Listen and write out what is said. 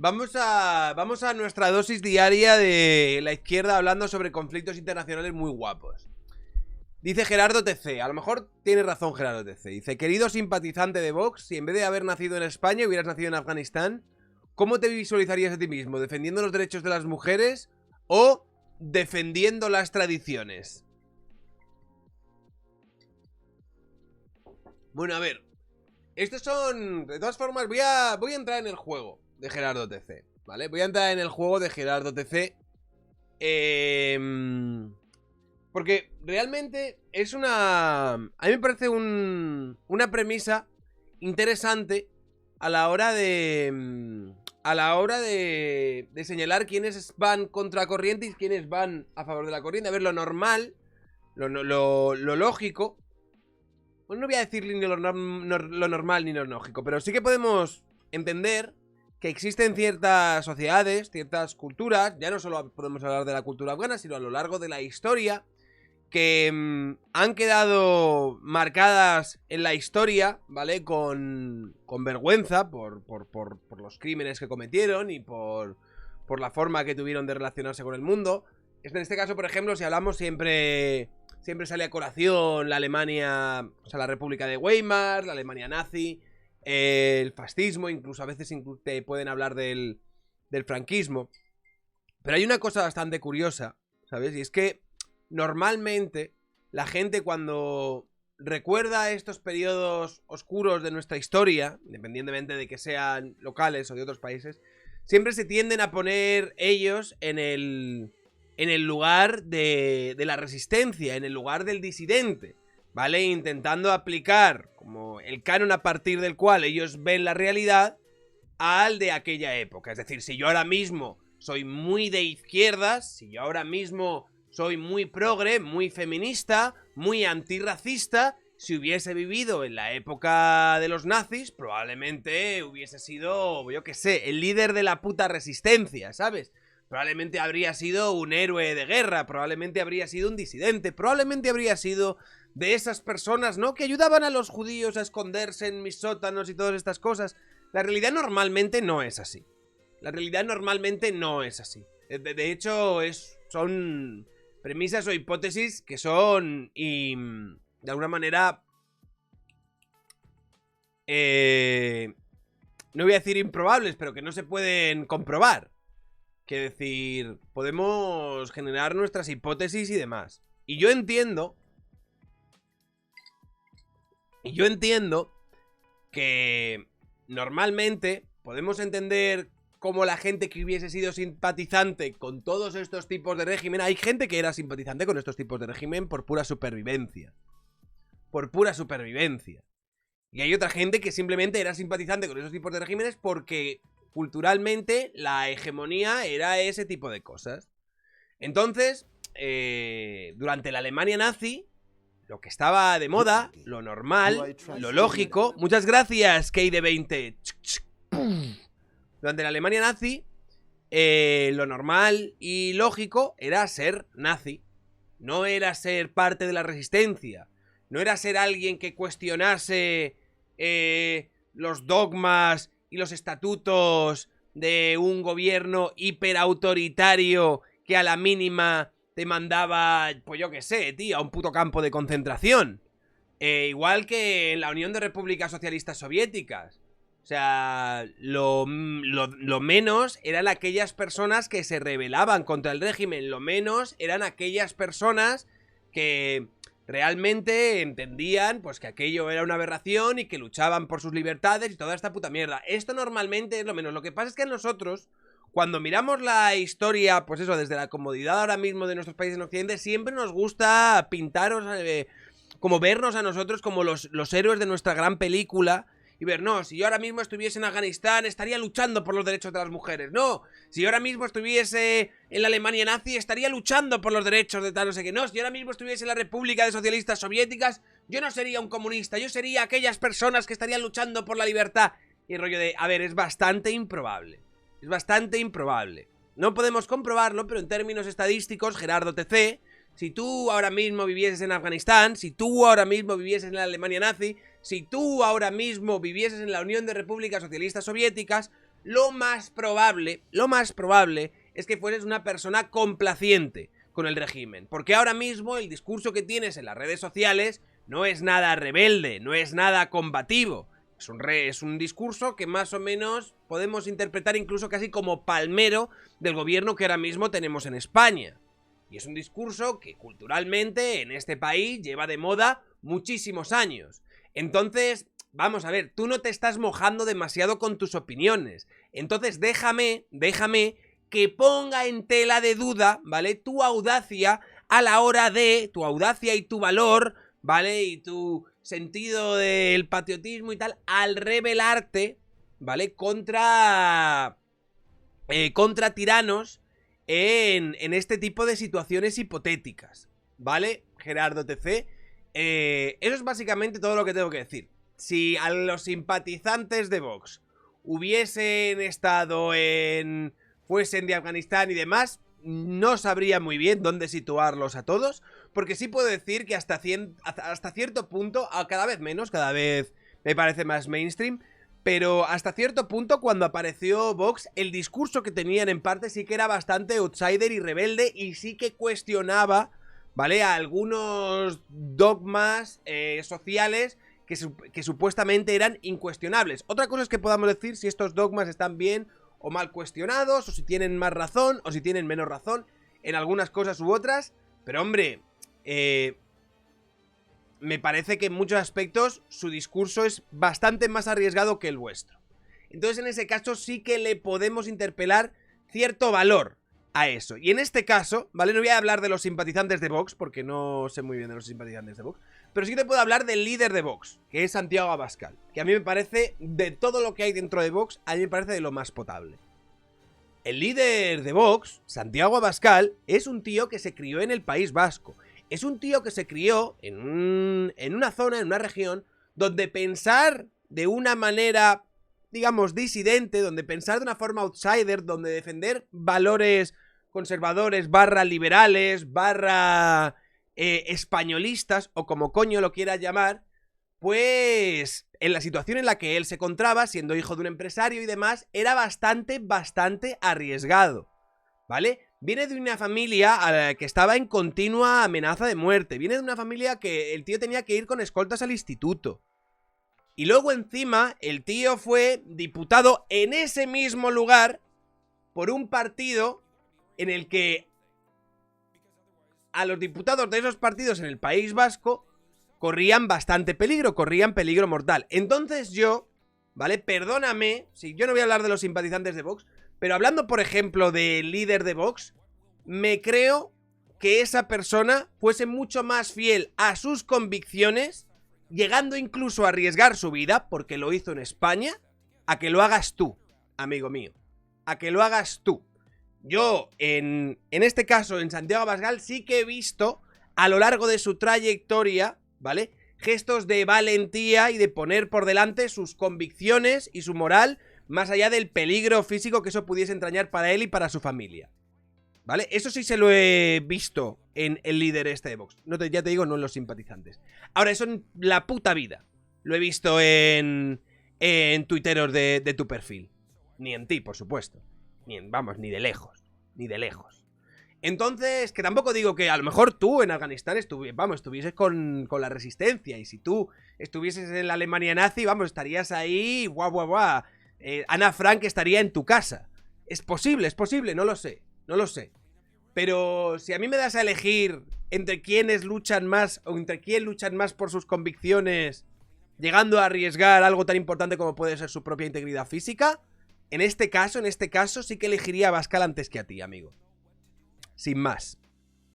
Vamos a nuestra dosis diaria de la izquierda hablando sobre conflictos internacionales muy guapos. Dice Gerardo TC, a lo mejor tiene razón Gerardo TC. Dice, querido simpatizante de Vox, si en vez de haber nacido en España hubieras nacido en Afganistán, ¿cómo te visualizarías a ti mismo? ¿Defendiendo los derechos de las mujeres o defendiendo las tradiciones? Bueno, a ver. Estos son... De todas formas, voy a entrar en el juego de Gerardo TC, ¿vale? Voy a entrar en el juego de Gerardo TC. Porque realmente es una... A mí me parece una premisa interesante a la hora de... de señalar quiénes van contra corriente y quiénes van a favor de la corriente. A ver, lo normal, lo lógico... Bueno, no voy a decir ni lo normal ni lo lógico, pero sí que podemos entender que existen ciertas sociedades, ciertas culturas, ya no solo podemos hablar de la cultura afgana, sino a lo largo de la historia, que han quedado marcadas en la historia, ¿vale? Con vergüenza por los crímenes que cometieron y por la forma que tuvieron de relacionarse con el mundo. En este caso, por ejemplo, si hablamos siempre sale a colación la Alemania, o sea, la República de Weimar, la Alemania nazi, el fascismo, incluso a veces te pueden hablar del franquismo. Pero hay una cosa bastante curiosa, ¿sabes? Y es que normalmente la gente cuando recuerda estos periodos oscuros de nuestra historia, independientemente de que sean locales o de otros países, siempre se tienden a poner ellos en el lugar de la resistencia, en el lugar del disidente, ¿vale? Intentando aplicar como el canon a partir del cual ellos ven la realidad al de aquella época. Es decir, si yo ahora mismo soy muy de izquierdas, si yo ahora mismo soy muy progre, muy feminista, muy antirracista, si hubiese vivido en la época de los nazis, probablemente hubiese sido, yo qué sé, el líder de la puta resistencia, ¿sabes? Probablemente habría sido un héroe de guerra, probablemente habría sido un disidente, probablemente habría sido de esas personas, ¿no? Que ayudaban a los judíos a esconderse en mis sótanos y todas estas cosas. La realidad normalmente no es así. La realidad normalmente no es así. De hecho, son premisas o hipótesis que son, y de alguna manera, no voy a decir improbables, pero que no se pueden comprobar. Que decir, podemos generar nuestras hipótesis y demás. Y yo entiendo que normalmente podemos entender cómo la gente que hubiese sido simpatizante con todos estos tipos de régimen... Hay gente que era simpatizante con estos tipos de régimen por pura supervivencia. Por pura supervivencia. Y hay otra gente que simplemente era simpatizante con esos tipos de regímenes porque culturalmente la hegemonía era ese tipo de cosas. Entonces, durante la Alemania nazi, lo que estaba de moda, lo normal, lo lógico... Muchas gracias, Key20. Durante la Alemania nazi, lo normal y lógico era ser nazi. No era ser parte de la resistencia. No era ser alguien que cuestionase los dogmas y los estatutos de un gobierno hiperautoritario que a la mínima te mandaba, pues yo qué sé, tío, a un puto campo de concentración. Igual que en la Unión de Repúblicas Socialistas Soviéticas. O sea, lo menos eran aquellas personas que se rebelaban contra el régimen. Lo menos eran aquellas personas que realmente entendían pues que aquello era una aberración y que luchaban por sus libertades y toda esta puta mierda. Esto normalmente es lo menos. Lo que pasa es que a nosotros, cuando miramos la historia, pues eso, desde la comodidad ahora mismo de nuestros países en Occidente, siempre nos gusta pintaros, como vernos a nosotros como los héroes de nuestra gran película. Y ver, no, si yo ahora mismo estuviese en Afganistán estaría luchando por los derechos de las mujeres. No, si yo ahora mismo estuviese en la Alemania nazi estaría luchando por los derechos de tal no sé qué. No, si yo ahora mismo estuviese en la República de Socialistas Soviéticas, yo no sería un comunista, yo sería aquellas personas que estarían luchando por la libertad. Y el rollo de, a ver, es bastante improbable. Es bastante improbable. No podemos comprobarlo, pero en términos estadísticos, Gerardo TC, si tú ahora mismo vivieses en Afganistán, si tú ahora mismo vivieses en la Alemania nazi, si tú ahora mismo vivieses en la Unión de Repúblicas Socialistas Soviéticas, lo más probable es que fueres una persona complaciente con el régimen. Porque ahora mismo el discurso que tienes en las redes sociales no es nada rebelde, no es nada combativo. Es un discurso que más o menos podemos interpretar incluso casi como palmero del gobierno que ahora mismo tenemos en España. Y es un discurso que culturalmente en este país lleva de moda muchísimos años. Entonces, vamos a ver, tú no te estás mojando demasiado con tus opiniones. Entonces déjame que ponga en tela de duda, ¿vale? Tu audacia a la hora de... tu audacia y tu valor, ¿vale? Y tu sentido del patriotismo y tal, al rebelarte, ¿vale? Contra tiranos en este tipo de situaciones hipotéticas, ¿vale? Gerardo TC. Eso es básicamente todo lo que tengo que decir. Si a los simpatizantes de Vox hubiesen estado fuesen de Afganistán y demás, no sabría muy bien dónde situarlos a todos, porque sí puedo decir que hasta cierto punto, cada vez menos, cada vez me parece más mainstream, pero hasta cierto punto cuando apareció Vox, el discurso que tenían en parte sí que era bastante outsider y rebelde y sí que cuestionaba, ¿vale?, a algunos dogmas sociales que supuestamente eran incuestionables. Otra cosa es que podamos decir si estos dogmas están bien o mal cuestionados, o si tienen más razón, o si tienen menos razón en algunas cosas u otras. Pero hombre, me parece que en muchos aspectos su discurso es bastante más arriesgado que el vuestro. Entonces en ese caso sí que le podemos interpelar cierto valor a eso. Y en este caso, ¿vale? No voy a hablar de los simpatizantes de Vox, porque no sé muy bien de los simpatizantes de Vox, pero sí te puedo hablar del líder de Vox, que es Santiago Abascal, que a mí me parece, de todo lo que hay dentro de Vox, a mí me parece de lo más potable. El líder de Vox, Santiago Abascal, es un tío que se crió en el País Vasco. Es un tío que se crió en una zona, en una región, donde pensar de una manera, digamos, disidente, donde pensar de una forma outsider, donde defender valores conservadores, barra liberales, barra españolistas, o como coño lo quieras llamar, pues en la situación en la que él se encontraba, siendo hijo de un empresario y demás, era bastante arriesgado, ¿vale? Viene de una familia que estaba en continua amenaza de muerte. Viene de una familia que el tío tenía que ir con escoltas al instituto. Y luego encima el tío fue diputado en ese mismo lugar por un partido en el que a los diputados de esos partidos en el País Vasco corrían bastante peligro, corrían peligro mortal. Entonces yo, ¿vale? Perdóname, si yo no voy a hablar de los simpatizantes de Vox, pero hablando, por ejemplo, del líder de Vox, me creo que esa persona fuese mucho más fiel a sus convicciones, llegando incluso a arriesgar su vida, porque lo hizo en España, a que lo hagas tú, amigo mío. A que lo hagas tú. Yo, en este caso, en Santiago Abascal, sí que he visto a lo largo de su trayectoria, ¿vale?, gestos de valentía y de poner por delante sus convicciones y su moral, más allá del peligro físico que eso pudiese entrañar para él y para su familia, ¿vale? Eso sí se lo he visto en el líder este de Vox. Ya te digo, no en los simpatizantes. Ahora, eso en la puta vida lo he visto en tuiteros de tu perfil. Ni en ti, por supuesto. Ni de lejos. Ni de lejos. Entonces, que tampoco digo que a lo mejor tú en Afganistán estuvieses con la resistencia. Y si tú estuvieses en la Alemania nazi, estarías ahí, guau. Ana Frank estaría en tu casa. Es posible, no lo sé. Pero si a mí me das a elegir entre quiénes luchan más o entre quién luchan más por sus convicciones, llegando a arriesgar algo tan importante como puede ser su propia integridad física, en este caso sí que elegiría a Abascal antes que a ti, amigo. Sin más.